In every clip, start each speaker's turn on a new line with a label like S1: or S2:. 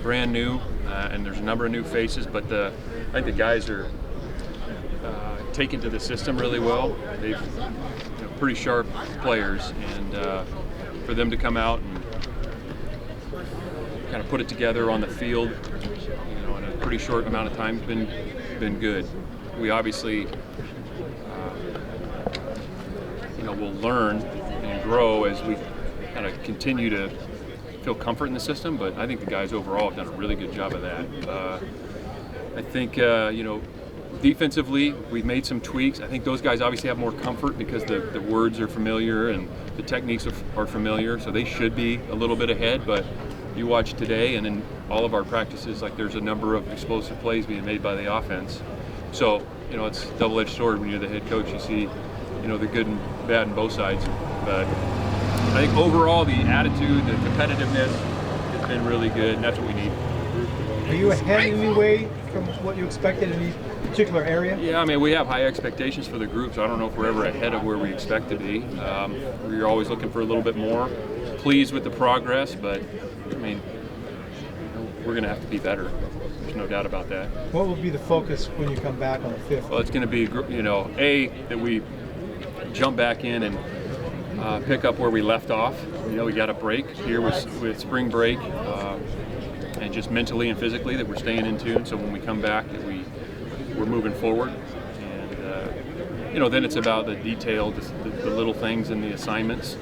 S1: brand new, and there's a number of new faces, but I think the guys are taken to the system really well. They've pretty sharp players, and for them to come out and kind of put it together on the field, in a pretty short amount of time, has been good. We obviously, will learn and grow as we kind of continue to feel comfort in the system. But I think the guys overall have done a really good job of that. I think, defensively, we've made some tweaks. I think those guys obviously have more comfort because the words are familiar and the techniques are familiar, so they should be a little bit ahead. But you watch today and in all of our practices, like there's a number of explosive plays being made by the offense. So, it's a double-edged sword when you're the head coach. You see, the good and bad on both sides. But I think overall the attitude, the competitiveness has been really good, and that's what we need.
S2: Are you ahead in any way from what you expected in any particular area?
S1: Yeah, I mean, we have high expectations for the group, so I don't know if we're ever ahead of where we expect to be. We're always looking for a little bit more. Pleased with the progress, but, I mean, we're going to have to be better. There's no doubt about that.
S2: What will be the focus when you come back on the 5th?
S1: Well, it's going to be, that we jump back in and pick up where we left off. We got a break here with spring break, and just mentally and physically that we're staying in tune. So when we come back, that we're moving forward. And then it's about the detail, the little things in the assignments.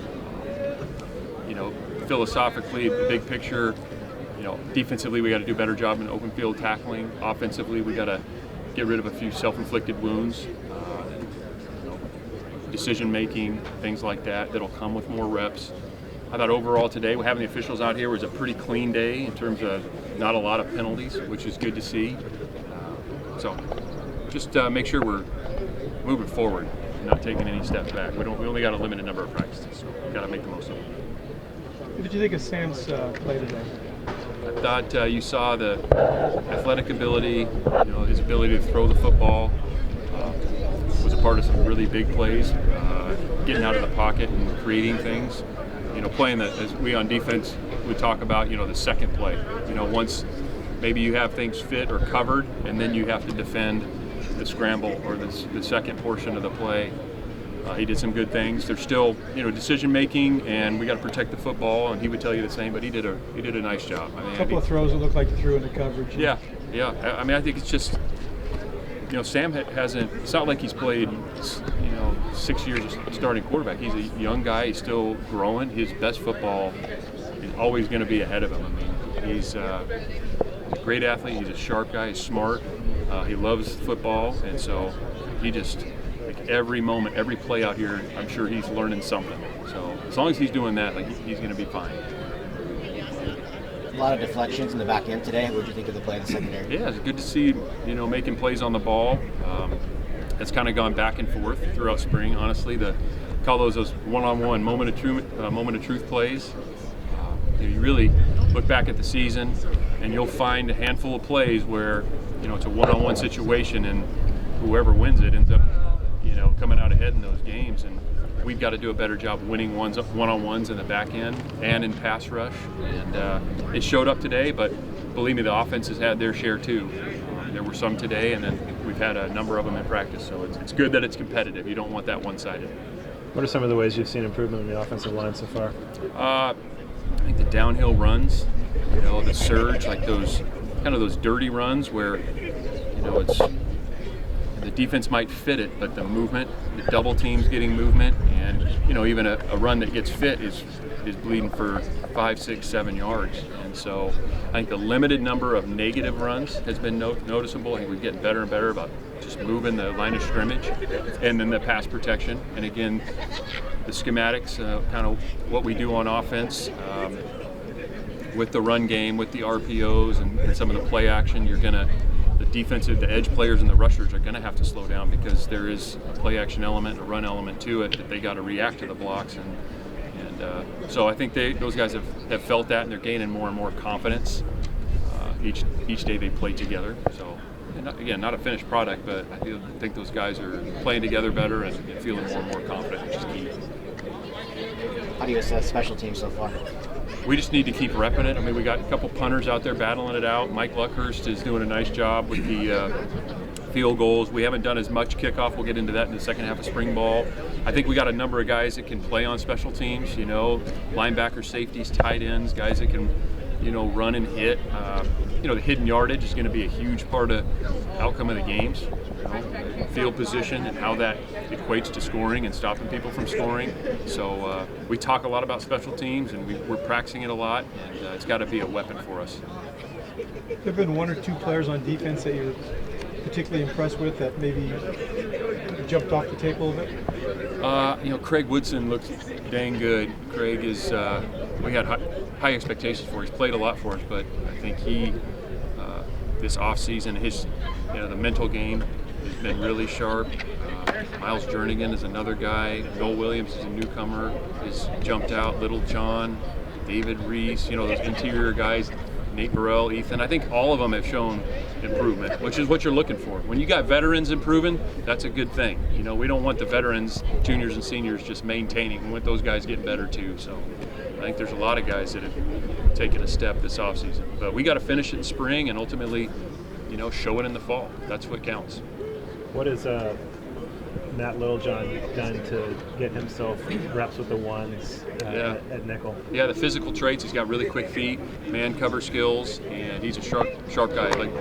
S1: Philosophically, the big picture. Defensively, we got to do a better job in open field tackling. Offensively, we got to get rid of a few self-inflicted wounds. Decision making, things like that'll come with more reps. I thought overall today, having the officials out here was a pretty clean day in terms of not a lot of penalties, which is good to see. So just make sure we're moving forward and not taking any steps back. We only got a limited number of practices, so we got to make the most of them.
S2: What did you think of Sam's play today?
S1: I thought you saw the athletic ability, his ability to throw the football. Was a part of some really big plays, getting out of the pocket and creating things. Playing as we on defense would talk about, the second play. Once maybe you have things fit or covered, and then you have to defend the scramble or the second portion of the play. He did some good things. There's still, decision making, and we got to protect the football. And he would tell you the same, but he did a nice job. I mean,
S2: a couple of throws that looked like he threw into coverage.
S1: Yeah. I mean, I think it's just. Sam hasn't. It's not like he's played, 6 years as starting quarterback. He's a young guy. He's still growing. His best football is always going to be ahead of him. I mean, he's a great athlete. He's a sharp guy. He's smart. He loves football, and so he just every moment, every play out here, I'm sure he's learning something. So as long as he's doing that, he's going to be fine.
S3: A lot of deflections in the back end today. What did you think of the play in the secondary?
S1: Yeah, it's good to see, making plays on the ball. It's kind of gone back and forth throughout spring, honestly. Call those one-on-one moment of truth plays. You really look back at the season, and you'll find a handful of plays where, it's a one-on-one situation, and whoever wins it ends up, coming out ahead in those games. And we've got to do a better job winning one-on-ones in the back end and in pass rush. And it showed up today, but believe me, the offense has had their share too. There were some today, and then we've had a number of them in practice. So it's good that it's competitive. You don't want that one-sided.
S4: What are some of the ways you've seen improvement in the offensive line so far?
S1: I think the downhill runs, the surge, like those dirty runs where, it's the defense might fit it, but the movement, the double teams getting movement, and even a run that gets fit is bleeding for 5, 6, 7 yards. And so I think the limited number of negative runs has been noticeable. I think we're getting better and better about just moving the line of scrimmage, and then the pass protection. And again, the schematics, kind of what we do on offense with the run game, with the RPOs and some of the play action, the edge players and the rushers are going to have to slow down because there is a play action element, a run element to it that they got to react to the blocks. And so I think those guys have felt that, and they're gaining more and more confidence each day they play together. So, again, not a finished product, but I think those guys are playing together better and feeling more and more confident, which is key.
S3: How do you assess special teams so far?
S1: we just need to keep repping it. I mean, we got a couple punters out there battling it out. Mike Luckhurst is doing a nice job with the field goals. We haven't done as much kickoff. We'll get into that in the second half of spring ball. I think we got a number of guys that can play on special teams, you know, linebackers, safeties, tight ends, guys that can, you know, run and hit. You know, the hidden yardage is going to be a huge part of outcome of the games. You know, field position and how that equates to scoring and stopping people from scoring. So we talk a lot about special teams, and we're practicing it a lot, and it's got to be a weapon for us.
S2: There have been one or two players on defense that you're particularly impressed with that maybe jumped off the tape a little bit?
S1: You know, Craig Woodson looks dang good. Craig is, we had high expectations for. He's played a lot for us, but I think he, this offseason, his, you know, the mental game has been really sharp. Miles Jernigan is another guy. Noel Williams is a newcomer, has jumped out. Little John, David Reese, you know, those interior guys, Nate Burrell, Ethan. I think all of them have shown improvement, which is what you're looking for. When you got veterans improving, that's a good thing. You know, we don't want the veterans, juniors and seniors, just maintaining. We want those guys getting better too. So I think there's a lot of guys that have taken a step this offseason. But we got to finish it in spring and ultimately, you know, show it in the fall. That's what counts.
S4: What is Matt Littlejohn done to get himself reps with the ones at nickel?
S1: Yeah, the physical traits. He's got really quick feet, man cover skills, and he's a sharp guy. Like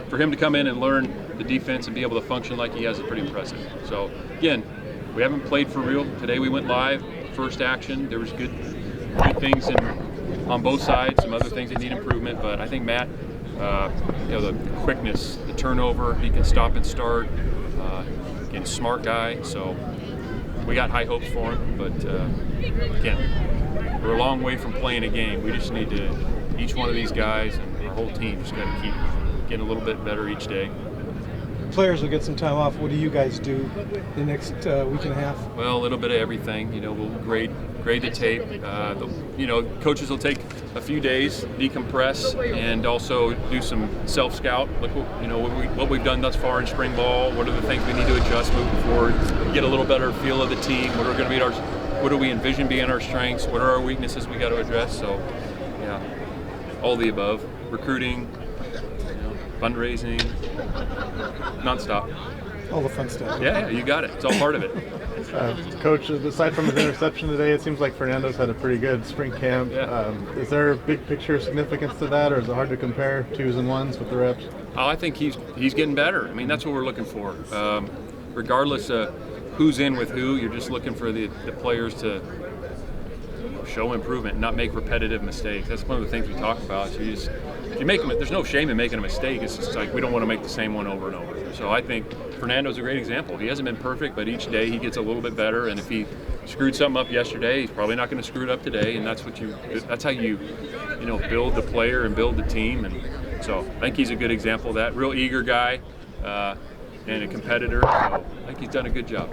S1: for him to come in and learn the defense and be able to function like he has is pretty impressive. So again, we haven't played for real. Today we went live, first action. There was good things on both sides, some other things that need improvement, but I think Matt, you know, the quickness, the turnover, he can stop and start. Again, smart guy, so we got high hopes for him. But again, we're a long way from playing a game. We just need to, each one of these guys and our whole team just got to keep getting a little bit better each day.
S2: Players will get some time off. What do you guys do the next week and a half?
S1: Well, a little bit of everything. You know, we'll grade the tape. You know, coaches will take a few days, decompress, and also do some self-scout. Look, you know, what we've done thus far in spring ball. What are the things we need to adjust moving forward? Get a little better feel of the team. What are going to be what do we envision being our strengths? What are our weaknesses we got to address? So, yeah, all the above. Recruiting, you know, fundraising, nonstop.
S2: All the fun stuff.
S1: Yeah, you got it. It's all part of it.
S4: Coach, aside from his interception today, it seems like Fernando's had a pretty good spring camp.
S1: Yeah.
S4: Is there big picture significance to that, or is it hard to compare twos and ones with the reps?
S1: Oh, I think he's getting better. I mean, that's what we're looking for. Regardless of who's in with who, you're just looking for the players to show improvement and not make repetitive mistakes. That's one of the things we talk about. So you make them. There's no shame in making a mistake. It's just like we don't want to make the same one over and over. So I think Fernando's a great example. He hasn't been perfect, but each day he gets a little bit better. And if he screwed something up yesterday, he's probably not going to screw it up today. And that's how you build the player and build the team. And so I think he's a good example of that. Real eager guy and a competitor. So I think he's done a good job.